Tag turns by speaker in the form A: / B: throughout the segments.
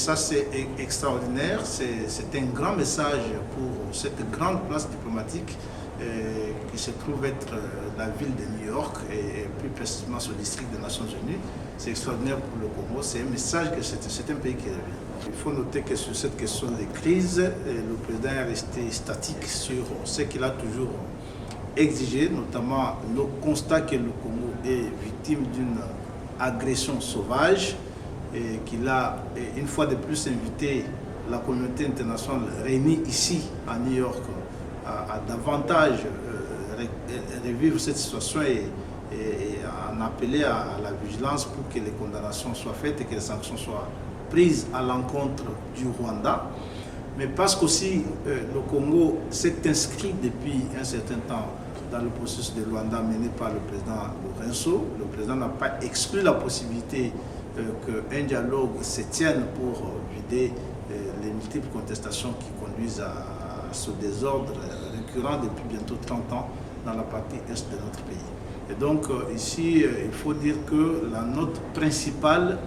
A: ça, c'est extraordinaire. C'est un grand message pour cette grande place diplomatique qui se trouve être la ville de New York et plus précisément ce district des Nations Unies. C'est extraordinaire pour le Congo. C'est un message que c'est un pays qui revient. Il faut noter que sur cette question des crises, le président est resté statique sur ce qu'il a toujours exigé, notamment le constat que le Congo est victime d'une agression sauvage et qu'il a une fois de plus invité la communauté internationale réunie ici à New York à davantage revivre cette situation et en appeler à la vigilance pour que les condamnations soient faites et que les sanctions soient prises à l'encontre du Rwanda. Mais parce qu'aussi le Congo s'est inscrit depuis un certain temps dans le processus de Rwanda mené par le président Lorenzo. Le président n'a pas exclu la possibilité qu'un dialogue se tienne pour vider les multiples contestations qui conduisent à ce désordre récurrent depuis bientôt 30 ans dans la partie est de notre pays. Et donc ici, il faut dire que la note principale,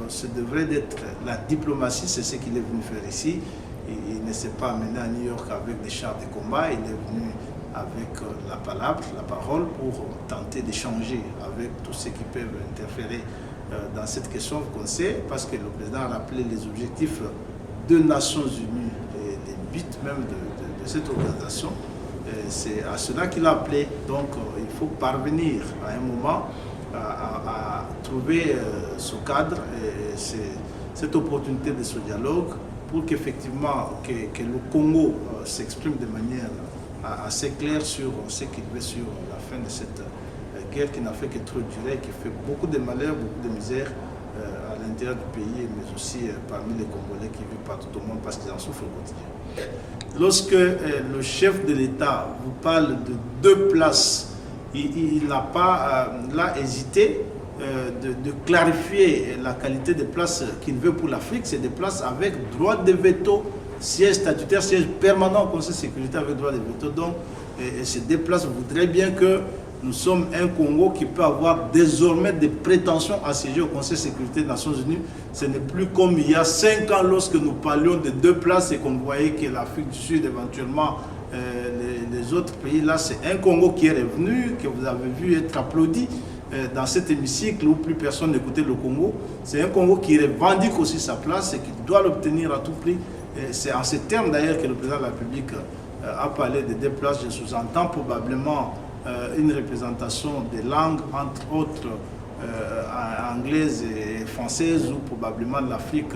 A: ce devrait être la diplomatie, c'est ce qu'il est venu faire ici. Il ne s'est pas amené à New York avec des chars de combat, il est venu avec la parole pour tenter d'échanger avec tous ceux qui peuvent interférer dans cette question qu'on sait, parce que le président a rappelé les objectifs des Nations Unies et les buts même de cette organisation. C'est à cela qu'il a appelé. Donc il faut parvenir à un moment à trouver ce cadre et cette opportunité de ce dialogue pour qu'effectivement que le Congo s'exprime de manière assez claire sur ce qu'il veut sur la fin de cette guerre qui n'a fait que trop durer, qui fait beaucoup de malheur, beaucoup de misère à l'intérieur du pays, mais aussi parmi les Congolais qui vivent partout au monde parce qu'ils en souffrent au quotidien. Lorsque le chef de l'État vous parle de 2 places, il n'a pas hésité de clarifier la qualité des places qu'il veut pour l'Afrique. C'est des places avec droit de veto, siège statutaire, siège permanent au Conseil de sécurité avec droit de veto. Donc, ces 2 places voudraient bien que nous sommes un Congo qui peut avoir désormais des prétentions à siéger au Conseil de sécurité des Nations Unies. Ce n'est plus comme il y a 5 ans lorsque nous parlions de 2 places et qu'on voyait que l'Afrique du Sud, éventuellement les autres pays, là c'est un Congo qui est revenu, que vous avez vu être applaudi dans cet hémicycle où plus personne n'écoutait le Congo. C'est un Congo qui revendique aussi sa place et qui doit l'obtenir à tout prix. C'est en ces termes d'ailleurs que le président de la République a parlé de 2 places. Je sous-entends probablement une représentation des langues, entre autres anglaise et française, ou probablement de l'Afrique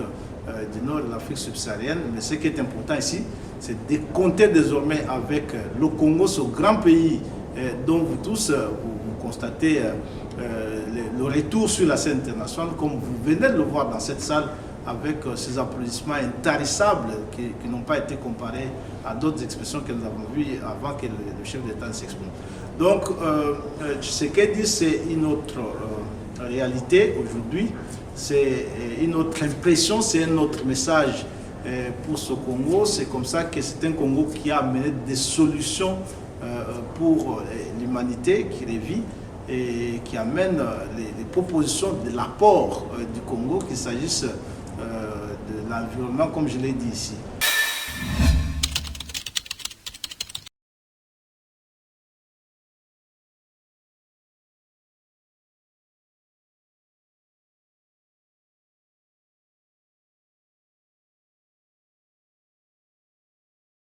A: du Nord et de l'Afrique subsaharienne. Mais ce qui est important ici, c'est de compter désormais avec le Congo, ce grand pays dont vous tous vous constatez le retour sur la scène internationale, comme vous venez de le voir dans cette salle, avec ces applaudissements intarissables qui n'ont pas été comparés à d'autres expressions que nous avons vues avant que le chef d'État s'exprime. Donc, ce qu'elle dit, c'est une autre réalité aujourd'hui, c'est une autre impression, c'est un autre message pour ce Congo. C'est comme ça que c'est un Congo qui a amené des solutions pour l'humanité qui revit et qui amène les propositions de l'apport du Congo, qu'il s'agisse de l'environnement, comme je l'ai dit ici.